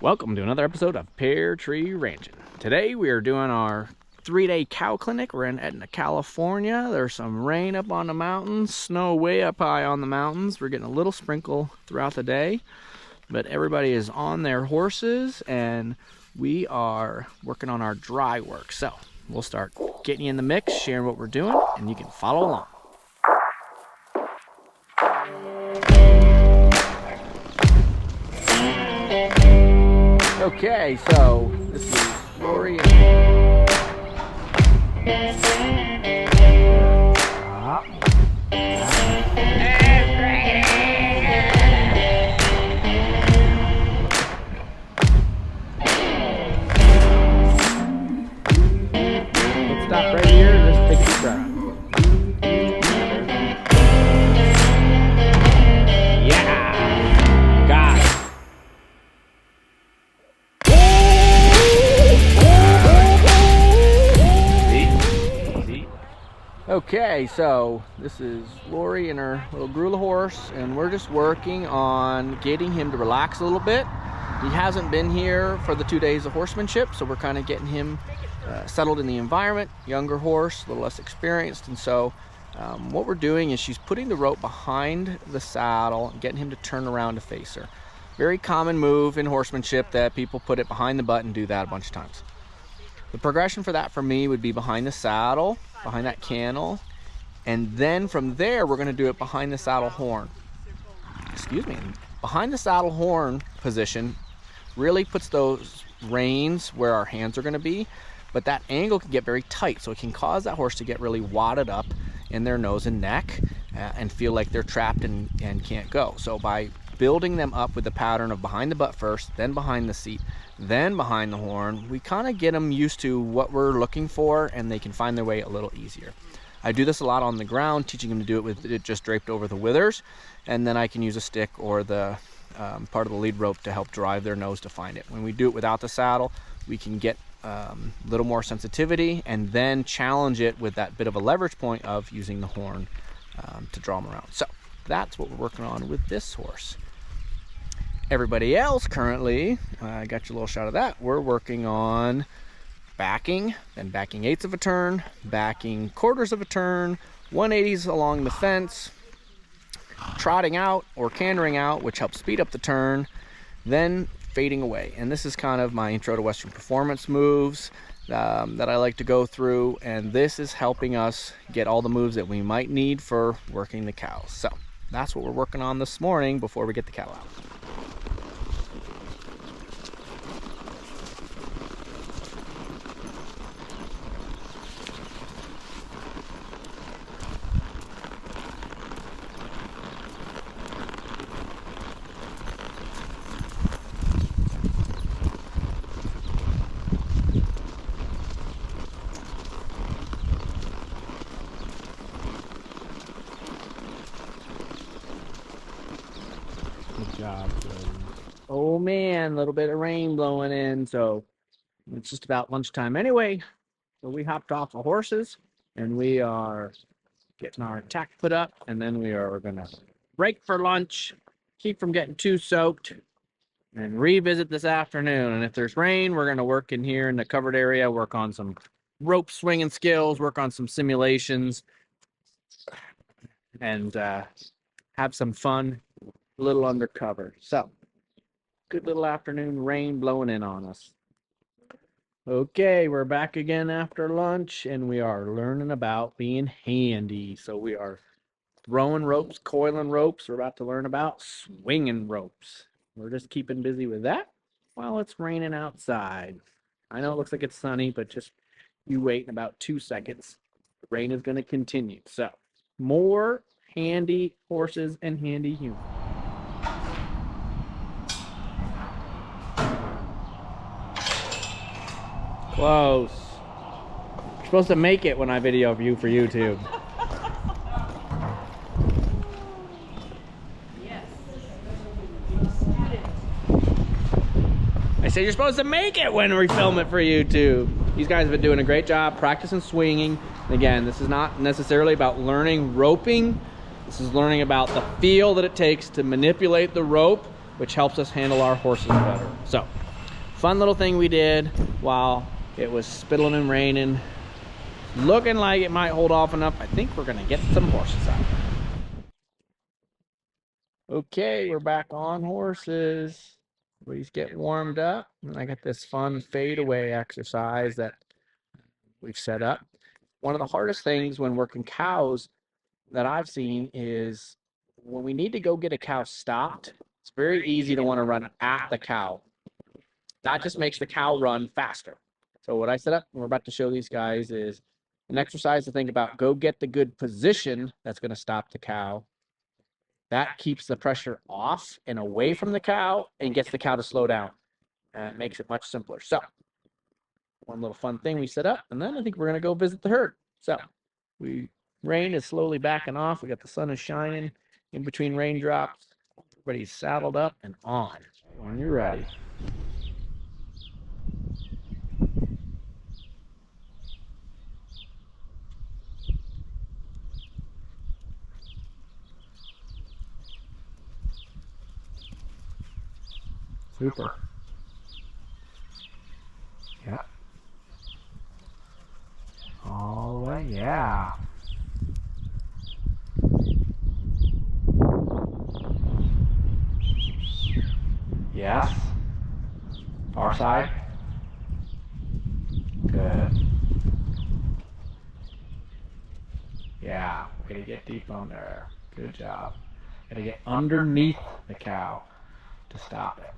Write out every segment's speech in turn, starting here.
Welcome to another episode of Pear Tree Ranchin. Today we are doing our 3-day cow clinic. We're in Etna, California. There's some rain up on the mountains, snow way up high on the mountains. We're getting a little sprinkle throughout the day, but everybody is on their horses and we are working on our dry work. So we'll start getting you in the mix, sharing what we're doing, and you can follow along. Okay, so this is Lori and let's stop right here and just take a deep breath. Yeah, got it. Okay, so this is Lori and her little Grula horse, and we're just working on getting him to relax a little bit. He hasn't been here for the 2 days of horsemanship, so we're kind of getting him settled in the environment. Younger horse, a little less experienced, and so what we're doing is she's putting the rope behind the saddle and getting him to turn around to face her. Very common move in horsemanship that people put it behind the butt and do that a bunch of times. The progression for that for me would be behind the saddle, behind that cantle, and then from there we're going to do it behind the saddle horn. Excuse me. Behind the saddle horn position really puts those reins where our hands are going to be, but that angle can get very tight, so it can cause that horse to get really wadded up in their nose and neck and feel like they're trapped and can't go. So by building them up with the pattern of behind the butt first, then behind the seat, then behind the horn, we kind of get them used to what we're looking for and they can find their way a little easier. I do this a lot on the ground, teaching them to do it with it just draped over the withers, and then I can use a stick or the part of the lead rope to help drive their nose to find it. When we do it without the saddle, we can get a little more sensitivity and then challenge it with that bit of a leverage point of using the horn to draw them around. So that's what we're working on with this horse. Everybody else currently, I got you a little shot of that. We're working on backing, then backing 1/8 of a turn, backing 1/4 of a turn, 180s along the fence, trotting out or cantering out, which helps speed up the turn, then fading away. And this is kind of my intro to Western performance moves that I like to go through, and this is helping us get all the moves that we might need for working the cows. So that's what we're working on this morning before we get the cattle out. Good job. Oh man, a little bit of rain blowing in, so it's just about lunchtime anyway. So we hopped off the horses and we are getting our tack put up, and then we are gonna break for lunch, keep from getting too soaked, and revisit this afternoon. And if there's rain, we're gonna work in here in the covered area, work on some rope swinging skills, work on some simulations, and have some fun a little undercover. So good little afternoon rain blowing in on us. Okay, we're back again after lunch and we are learning about being handy. So we are throwing ropes, coiling ropes. We're about to learn about swinging ropes. We're just keeping busy with that while it's raining outside. I know it looks like it's sunny, but just you wait in about 2 seconds. The rain is going to continue. So more handy horses and handy humans. Close. You're supposed to make it when I video you for YouTube. Yes. I said you're supposed to make it when we film it for YouTube. These guys have been doing a great job practicing swinging. Again, this is not necessarily about learning roping. This is learning about the feel that it takes to manipulate the rope, which helps us handle our horses better. So fun little thing we did while it was spittling and raining. Looking like it might hold off enough. I think we're gonna get some horses out. Okay, we're back on horses. Everybody's getting warmed up. And I got this fun fadeaway exercise that we've set up. One of the hardest things when working cows that I've seen is when we need to go get a cow stopped, it's very easy to want to run at the cow. That just makes the cow run faster. So what I set up, and we're about to show these guys, is an exercise to think about. Go get the good position that's going to stop the cow. That keeps the pressure off and away from the cow and gets the cow to slow down. And it makes it much simpler. So one little fun thing we set up, and then I think we're going to go visit the herd. So rain is slowly backing off. We got the sun is shining in between raindrops. Everybody's saddled up and on. When you're ready. Super. Yeah. All the way, yeah. Yes. Far side. Good. Yeah, way to get deep on there. Good job. Gotta get underneath the cow to stop it.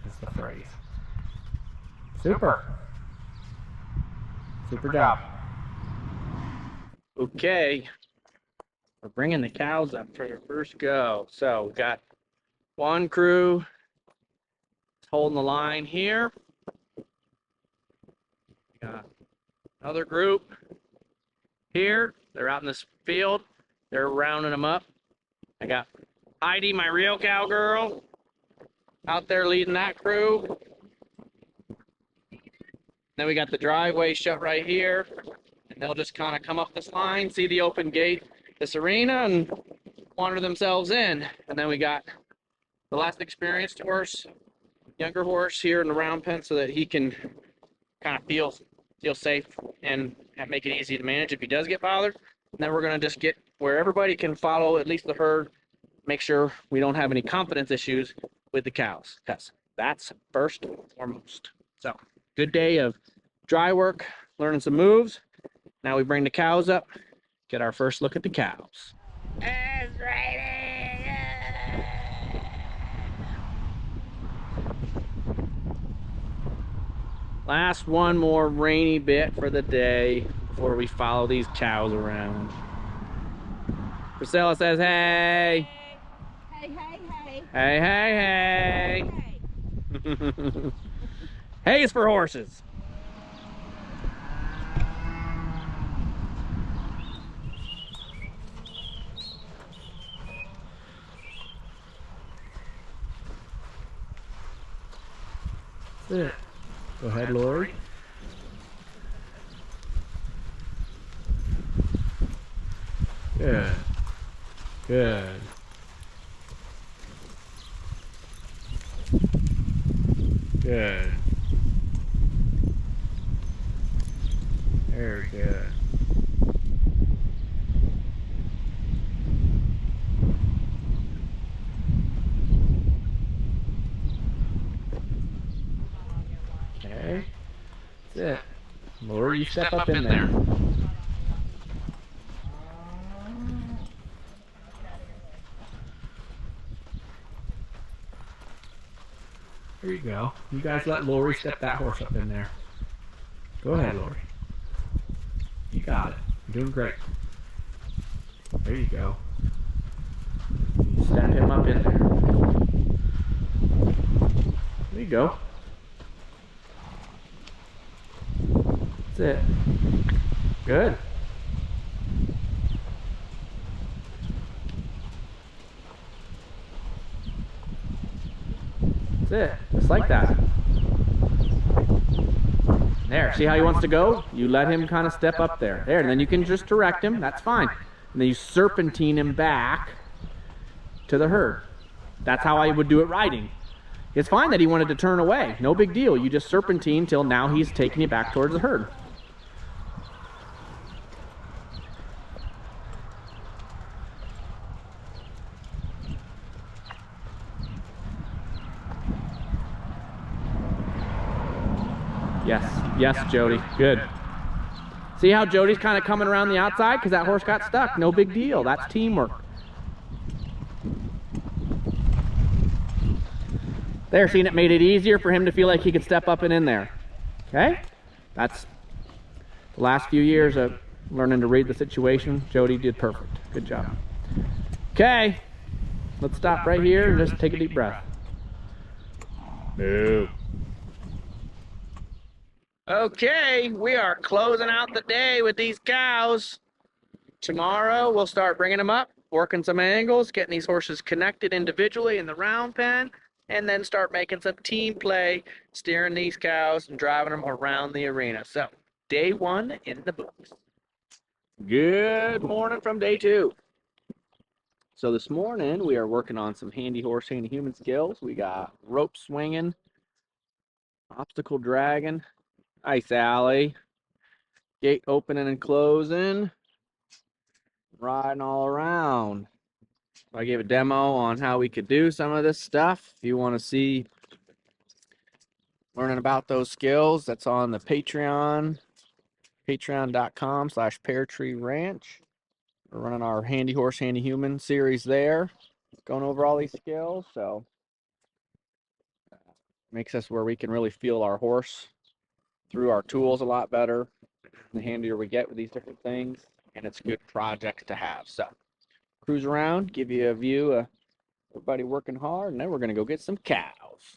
Is the phrase. Super. Super job. Okay. We're bringing the cows up for their first go. So we've got one crew holding the line here. Got another group here. They're out in this field. They're rounding them up. I got Heidi, my real cowgirl, out there leading that crew. Then we got the driveway shut right here. And they'll just kind of come up this line, see the open gate, this arena, and wander themselves in. And then we got the last experienced horse, younger horse here in the round pen so that he can kind of feel safe and make it easy to manage if he does get bothered. And then we're going to just get where everybody can follow at least the herd, make sure we don't have any confidence issues with the cows, because that's first and foremost. So good day of dry work, learning some moves. Now we bring the cows up, get our first look at the cows. It's raining. Last one more rainy bit for the day before we follow these cows around. Priscilla says, hey. Hey, hey, hey. Hey, hey, hey. Hey is for horses. That's it. Go ahead, Lori. Good. Good. Good. Very good. Okay. That's it. Lori, you step up in there. There you go. You guys let Lori step that horse up in there. Go ahead, Lori. You got it. You're doing great. There you go. You step him up in there. There you go. That's it. Good. That's it. Just like that. There. See how he wants to go? You let him kind of step up there. There. And then you can just direct him. That's fine. And then you serpentine him back to the herd. That's how I would do it riding. It's fine that he wanted to turn away. No big deal. You just serpentine till now he's taking you back towards the herd. Yes, Jody. Good. See how Jody's kind of coming around the outside because that horse got stuck. No big deal. That's teamwork. There, seeing it made it easier for him to feel like he could step up and in there. Okay? That's the last few years of learning to read the situation. Jody did perfect. Good job. Okay. Let's stop right here and just take a deep breath. Boo. Okay, we are closing out the day with these cows. Tomorrow we'll start bringing them up, working some angles, getting these horses connected individually in the round pen, and then start making some team play, steering these cows and driving them around the arena. So, day 1 in the books. Good morning from day 2. So this morning we are working on some handy horse, handy human skills. We got rope swinging, obstacle dragging, ice alley, gate opening and closing, riding all around. I gave a demo on how we could do some of this stuff. If you want to see learning about those skills, that's on the Patreon, patreon.com/peartreeranch. We're running our handy horse, handy human series there, going over all these skills. So makes us where we can really feel our horse through our tools a lot better. The handier we get with these different things, and it's a good project to have. So cruise around, give you a view of everybody working hard, and then we're going to go get some cows.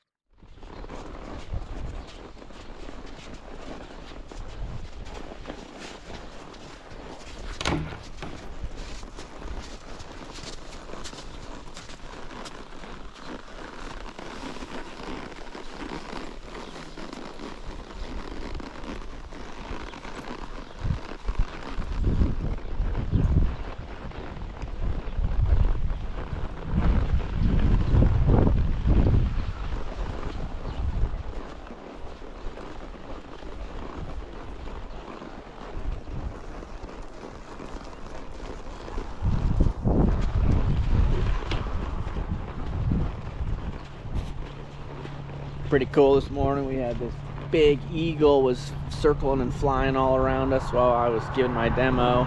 Pretty cool this morning. We had this big eagle was circling and flying all around us while I was giving my demo.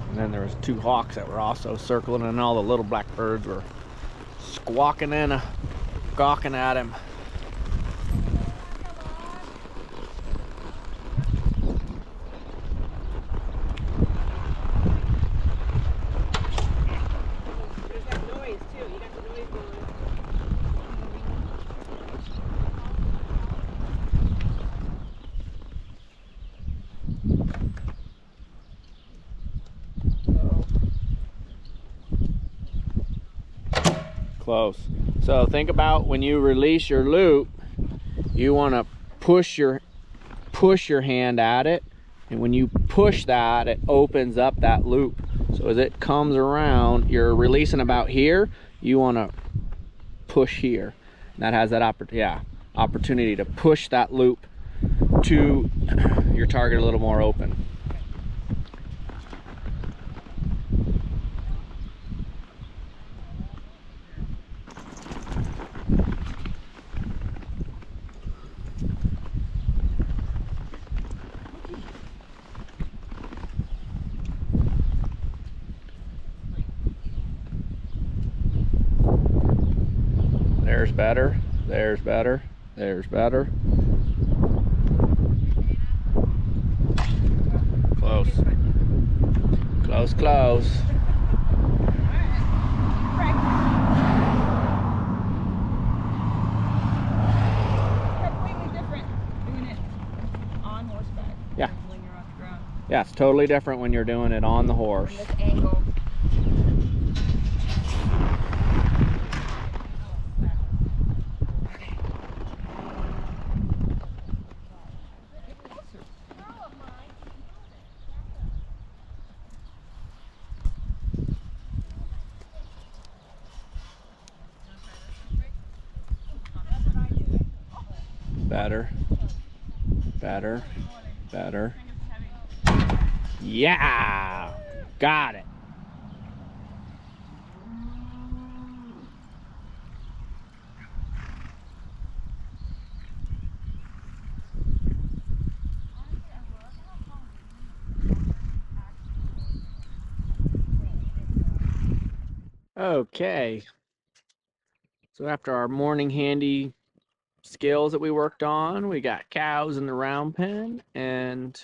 And then there was 2 hawks that were also circling, and all the little black birds were squawking and gawking at him. Close. So think about when you release your loop, you want to push your hand at it, and when you push that, it opens up that loop. So as it comes around, you're releasing about here, you want to push here. And that has that opportunity to push that loop to your target a little more open. There's better, there's better, there's better. Close. Close, close. Completely different doing it on horseback. Yeah. When you're on the ground. Yeah, it's totally different when you're doing it on the horse. From this angle. Better. Better. Better. Yeah! Got it. Okay. So after our morning handy skills that we worked on, we got cows in the round pen, and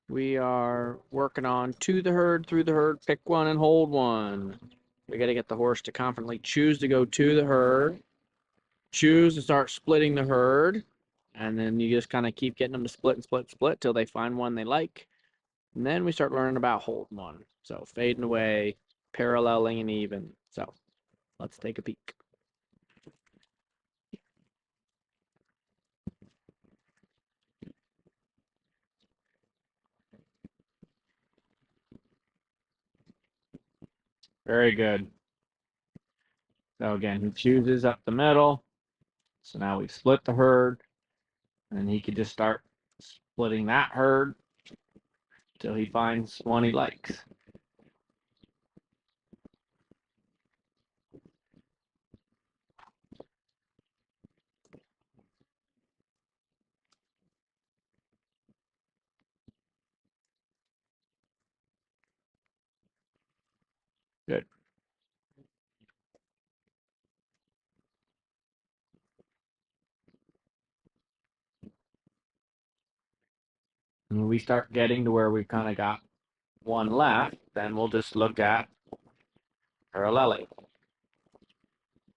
we are working on to the herd, through the herd, pick one and hold one. We got to get the horse to confidently choose to go to the herd, choose to start splitting the herd, and then you just kind of keep getting them to split and split and split till they find one they like. And then we start learning about hold one. So fading away, paralleling, and even. So let's take a peek. Very good. So again, he chooses up the middle. So now we've split the herd, and he could just start splitting that herd till he finds one he likes. Good. And when we start getting to where we've kind of got one left, then we'll just look at paralleling.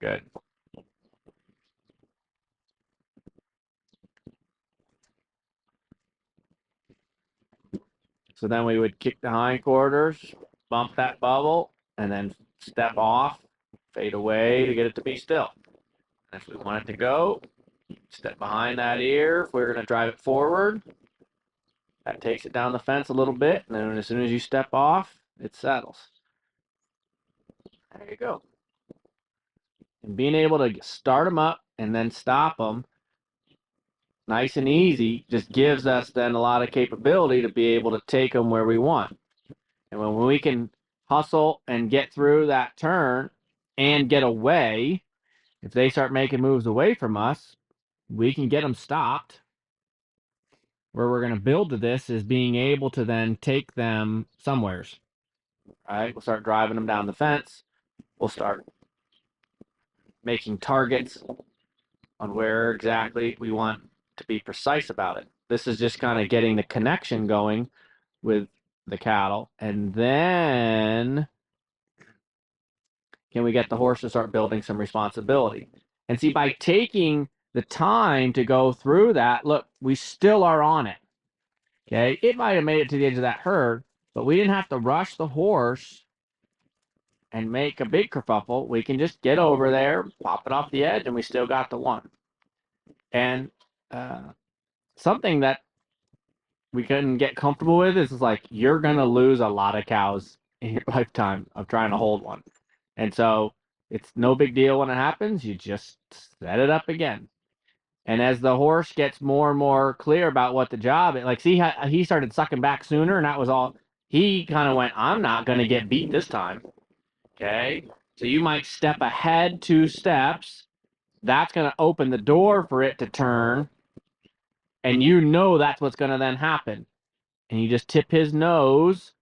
Good. So then we would kick the hindquarters, bump that bubble, and then step off, fade away to get it to be still. And if we want it to go, step behind that ear. If we're going to drive it forward, that takes it down the fence a little bit, and then as soon as you step off, it settles. There you go. And being able to start them up and then stop them nice and easy just gives us then a lot of capability to be able to take them where we want. And when we can hustle and get through that turn and get away, if they start making moves away from us, we can get them stopped. Where we're going to build to this is being able to then take them somewheres. All right, we'll start driving them down the fence. We'll start making targets on where exactly we want to be precise about it. This is just kind of getting the connection going with the cattle. And then can we get the horse to start building some responsibility? And see, by taking the time to go through that, look, we still are on it. Okay, it might have made it to the edge of that herd, but we didn't have to rush the horse and make a big kerfuffle. We can just get over there, pop it off the edge, and we still got the one. And something that we couldn't get comfortable with is like, you're going to lose a lot of cows in your lifetime of trying to hold one. And so it's no big deal when it happens. You just set it up again. And as the horse gets more and more clear about what the job is, like, see how he started sucking back sooner, and that was all. He kind of went, I'm not going to get beat this time. Okay. So you might step ahead 2 steps. That's going to open the door for it to turn. And you know that's what's going to then happen. And you just tip his nose.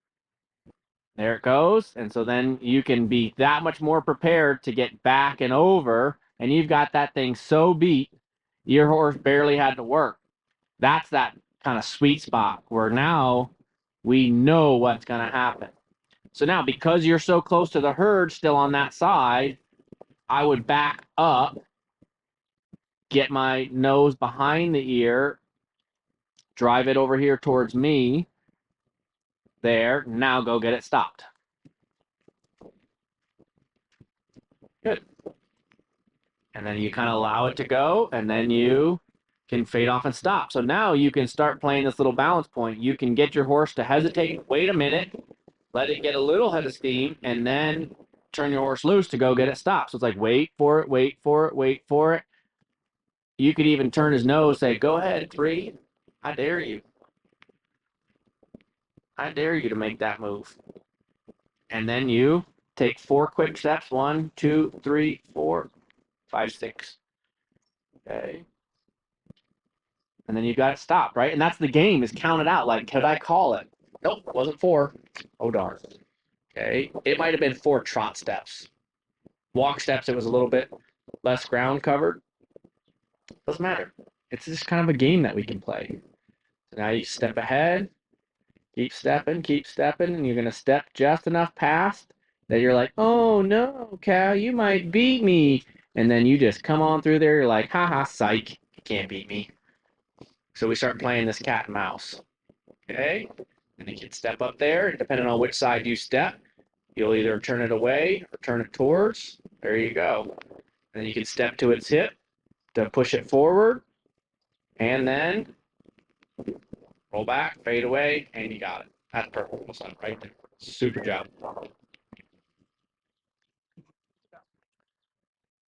There it goes. And so then you can be that much more prepared to get back and over. And you've got that thing so beat, your horse barely had to work. That's that kind of sweet spot where now we know what's going to happen. So now, because you're so close to the herd still on that side, I would back up, get my nose behind the ear, drive it over here towards me. There, now go get it stopped. Good. And then you kind of allow it to go, and then you can fade off and stop. So now you can start playing this little balance point. You can get your horse to hesitate, wait a minute, let it get a little head of steam, and then turn your horse loose to go get it stopped. So it's like, wait for it, wait for it, wait for it. You could even turn his nose, say, go ahead, 3. I dare you. I dare you to make that move. And then you take 4 quick steps. 1, 2, 3, 4, 5, 6. Okay. And then you got to stop, right? And that's the game, is count it out. Like, could I call it? Nope, it wasn't 4. Oh, darn. Okay. It might have been 4 trot steps. Walk steps, it was a little bit less ground covered. Doesn't matter. It's just kind of a game that we can play. So now you step ahead, keep stepping, and you're going to step just enough past that you're like, oh no, Cal, you might beat me. And then you just come on through there, you're like, haha, psych, you can't beat me. So we start playing this cat and mouse. Okay? And you can step up there, and depending on which side you step, you'll either turn it away or turn it towards. There you go. And then you can step to its hip to push it forward, and then roll back, fade away, and you got it. That's perfect. What's that right there? Super job.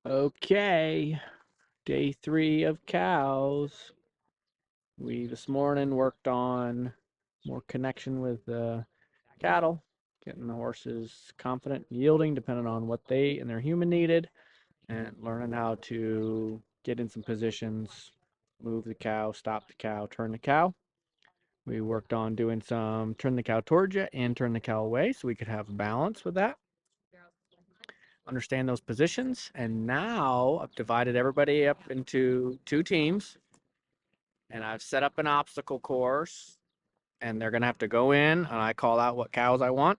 Okay, day 3 of cows. We this morning worked on more connection with the cattle, getting the horses confident and yielding depending on what they and their human needed, and learning how to get in some positions, move the cow, stop the cow, turn the cow. We worked on doing some turn the cow towards you and turn the cow away so we could have balance with that. Understand those positions. And now I've divided everybody up into 2 teams. And I've set up an obstacle course. And they're going to have to go in, and I call out what cows I want.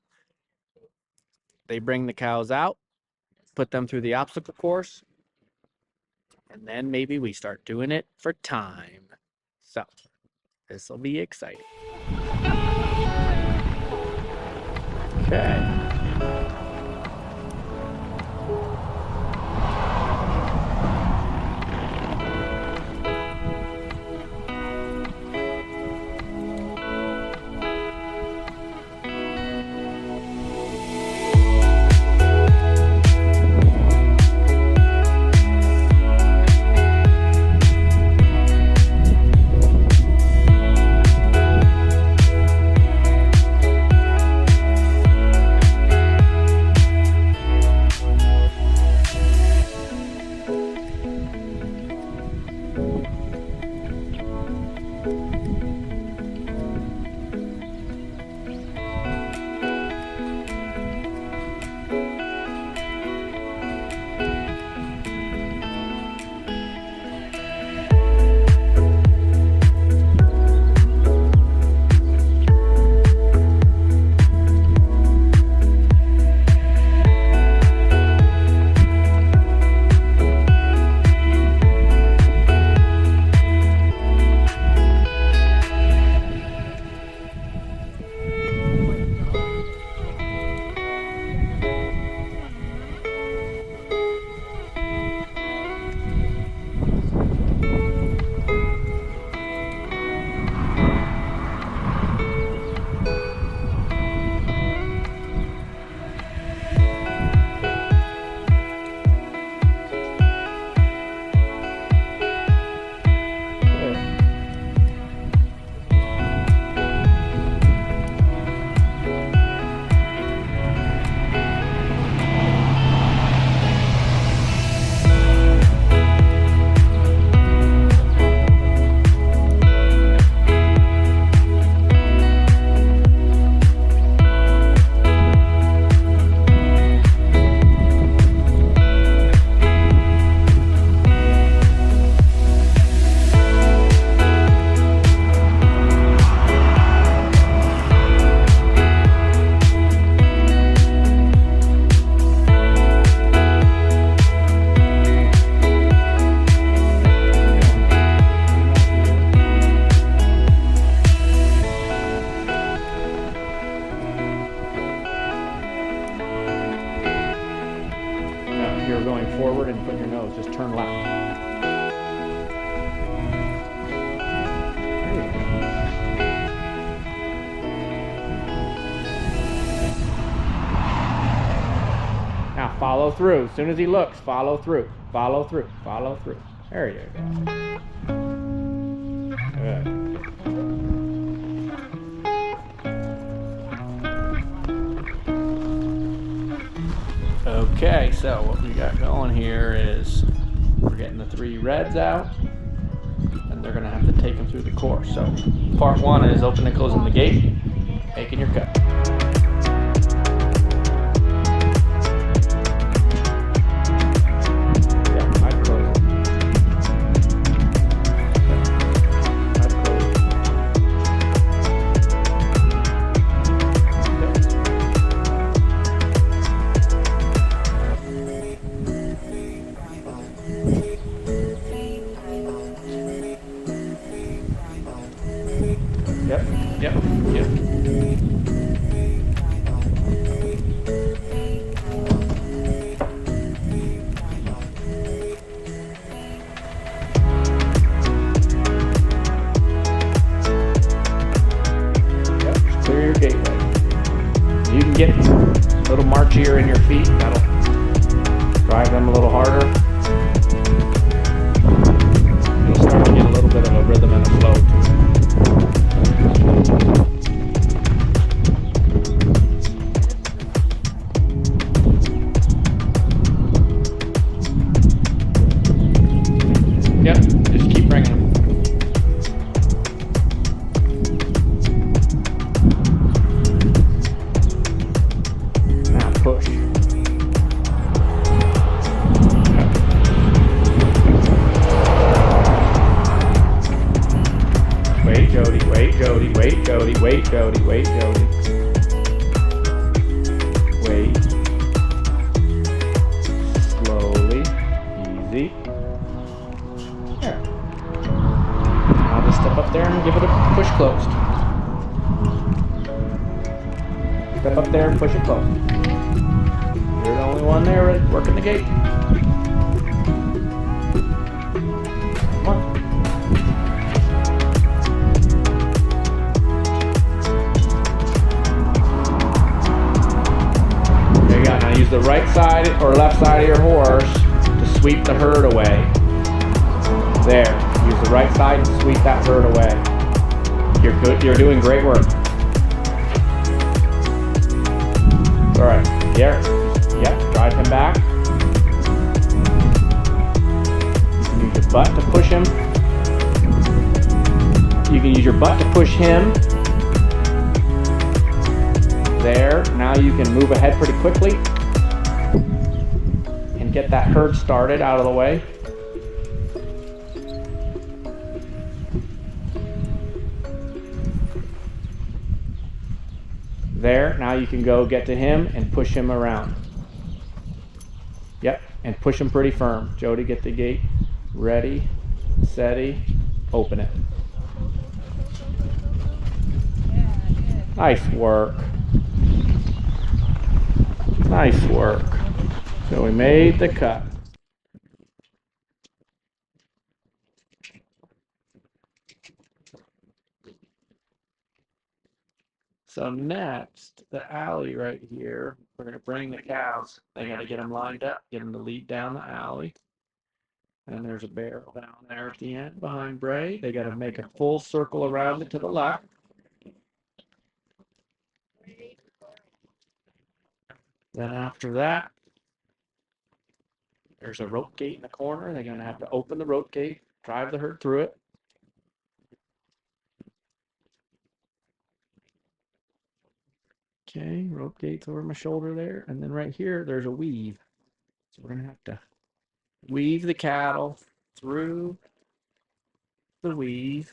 They bring the cows out, put them through the obstacle course. And then maybe we start doing it for time. So this will be exciting. Okay. You're going forward and put your nose, just turn left. There you go. Now follow through. As soon as he looks, follow through, follow through, follow through. There you go. Good. Okay, so what we got going here is we're getting the 3 reds out, and they're gonna have to take them through the course. So part 1 is opening and closing the gate, making your cut. Yep, yep, yep. Yep, just clear your gateway. You can get a little marchier in your feet. That'll drive them a little harder. You'll start to get a little bit of a rhythm and a flow to it. Yep, just keep bringing them. Now push. Wait, Jody, wait, Jody, wait, Jody, wait, Jody, wait, Jody. Wait. Slowly, easy. There. Now just step up there and give it a push closed. Step up there and push it closed. You're the only one there working the gate. Come on. There you go. Now use the right side or left side of your horse to sweep the herd away. There. Use the right side and sweep that herd away. You're good. You're doing great work. All right. Here. Yep. Drive him back. You can use your butt to push him. You can use your butt to push him. There. Now you can move ahead pretty quickly and get that herd started out of the way. There, now you can go get to him and push him around. Yep, and push him pretty firm. Jody, get the gate ready, steady, open it. Nice work. Nice work. So we made the cut. So next, the alley right here, we're going to bring the cows. They got to get them lined up, get them to lead down the alley. And there's a barrel down there at the end behind Bray. They got to make a full circle around it to the left. Then after that, there's a rope gate in the corner. They're going to have to open the rope gate, drive the herd through it. Okay, rope gate's over my shoulder there. And then right here, there's a weave. So we're going to have to weave the cattle through the weave.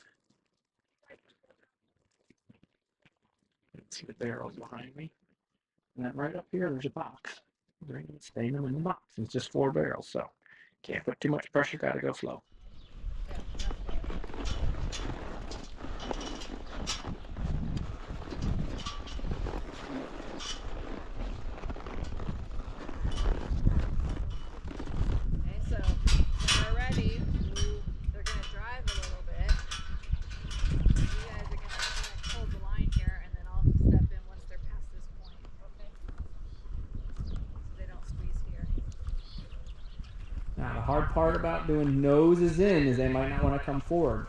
Let's see the barrels behind me. And then right up here, there's a box. We're going to stay them in the box. It's just 4 barrels, so can't put too much pressure, got to go slow. Now, the hard part about doing noses in is they might not want to come forward.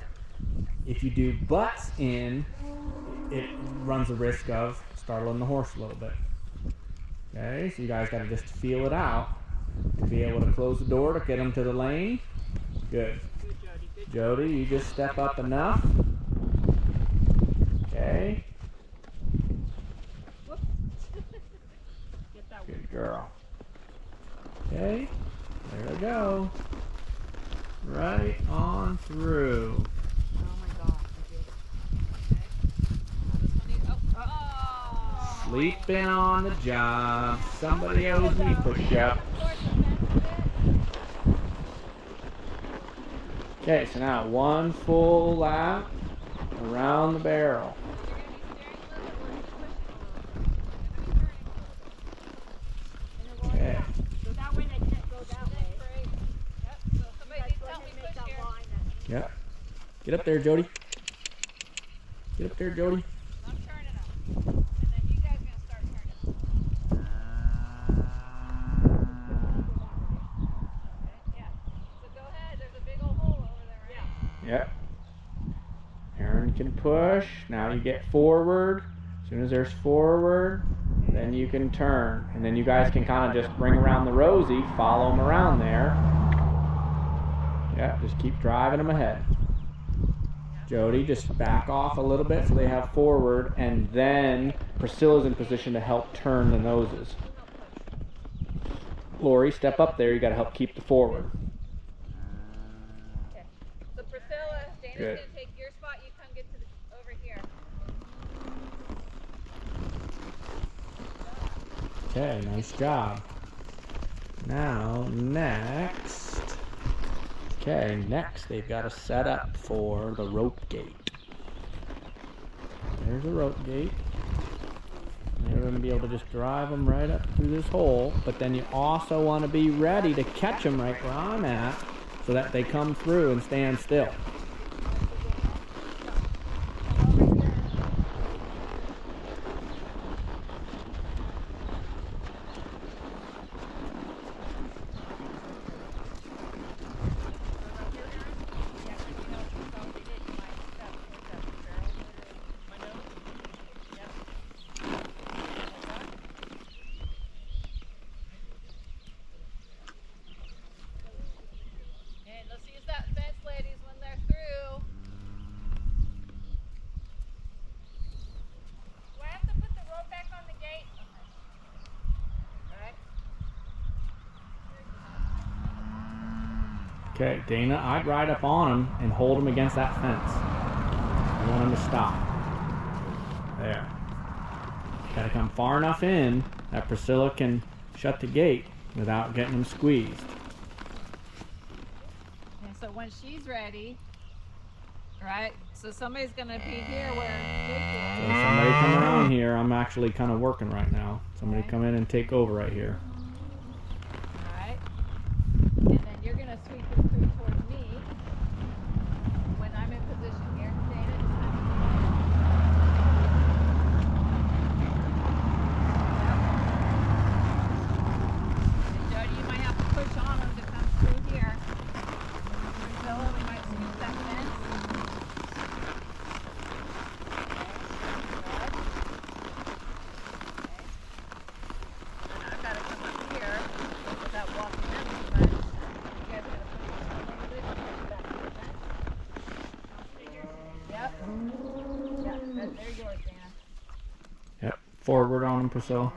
If you do butts in, it runs the risk of startling the horse a little bit. Okay, so you guys got to just feel it out to be able to close the door to get them to the lane. Good. Jody, you just step up enough. Okay. Good girl. Okay, there we go. Right on through. Oh my God, I did it. Okay. This one needs, oh. Sleeping on the job. Somebody owes me push-up. Okay, so now one full lap around the barrel. Okay. So that way they can't go that way. Yep. So somebody needs to help me push here. Yep. Get up there, Jody. Get up there, Jody. I'm turning them. And then you guys are going to start turning them. Okay, yeah. So go ahead. There's a big old hole over there, right? Yep. Aaron can push. Now you get forward. As soon as there's forward, then you can turn. And then you guys can kind of just bring around the rosy, follow them around there. Yep, just keep driving them ahead. Jody, just back off a little bit so they have forward, and then Priscilla's in position to help turn the noses. Lori, step up there. You got to help keep the forward. Okay. So Priscilla, Dana's going to take your spot. You come get to the, over here. Okay, nice job. Now, next. Okay, next they've got to set up for the rope gate. There's a rope gate. They're going to be able to just drive them right up through this hole, but then you also want to be ready to catch them right where I'm at so that they come through and stand still. Okay, Dana, I'd ride up on him and hold him against that fence. You want him to stop. There. Gotta come far enough in that Priscilla can shut the gate without getting him squeezed. And so when she's ready, right? So somebody's gonna be here where Jake is. So somebody come around here. I'm actually kind of working right now. Somebody come in and take over right here. Alright. And then you're gonna sweep it through towards me when I'm in position here. Dana, just have and Jody, you might have to push on them to come through here. Priscilla, we might sweep that fence. I've got to come up here without walking them too much. You guys got to put yourself over this and get back to the fence. Yep. Yep, they're yours, Dana. Yep, forward on him, Priscilla.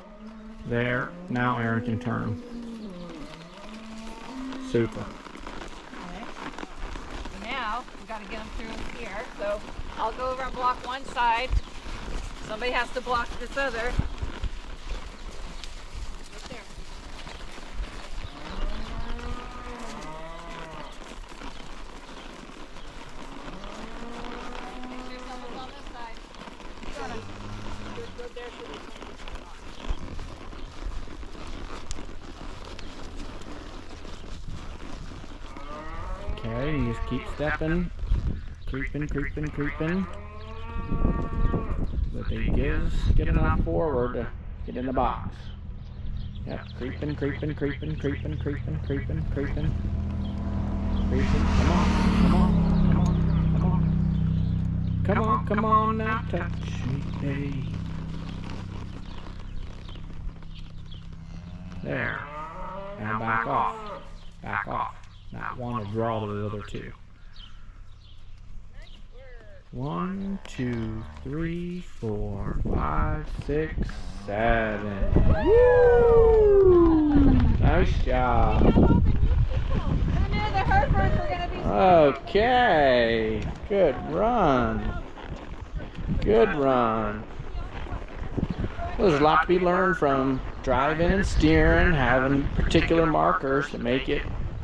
There. Now Aaron can turn him. Super. Okay. Now, we've got to get them through here. So I'll go over and block one side. Somebody has to block this other. Right there. Make sure someone's on this side. You gotta just go there so they can't get Okay, you just keep stepping. Creeping, creeping, creeping. But they get enough forward to get in the box. Yep, creeping, creeping, creeping, creeping, creeping, creeping, creeping. Pearson, come on, come on, come on, come on. Come on, come on now, touch me, babe. There. Now back off. Back off. Not one to draw to the other two. 1, 2, 3, 4, 5, 6, 7. Woo! Nice job. Okay. Good run. Good run. Well, there's a lot to be learned from driving and steering, having particular markers to make it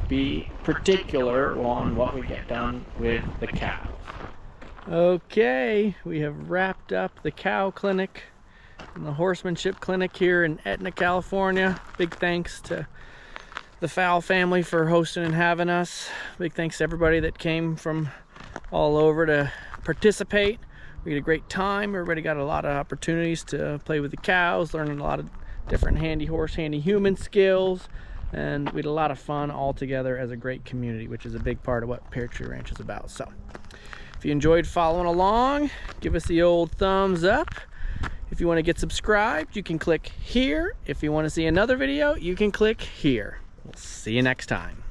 be particular on what we get done with the cows. Okay, we have wrapped up the cow clinic and the horsemanship clinic here in Etna, California. Big thanks to the Fowl family for hosting and having us. Big thanks to everybody that came from all over to participate. We had a great time. Everybody got a lot of opportunities to play with the cows, learning a lot of different handy horse, handy human skills, and we had a lot of fun all together as a great community, which is a big part of what Pear Tree Ranch is about. So if you enjoyed following along, give us the old thumbs up. If you want to get subscribed, you can click here. If you want to see another video, you can click here. We'll see you next time.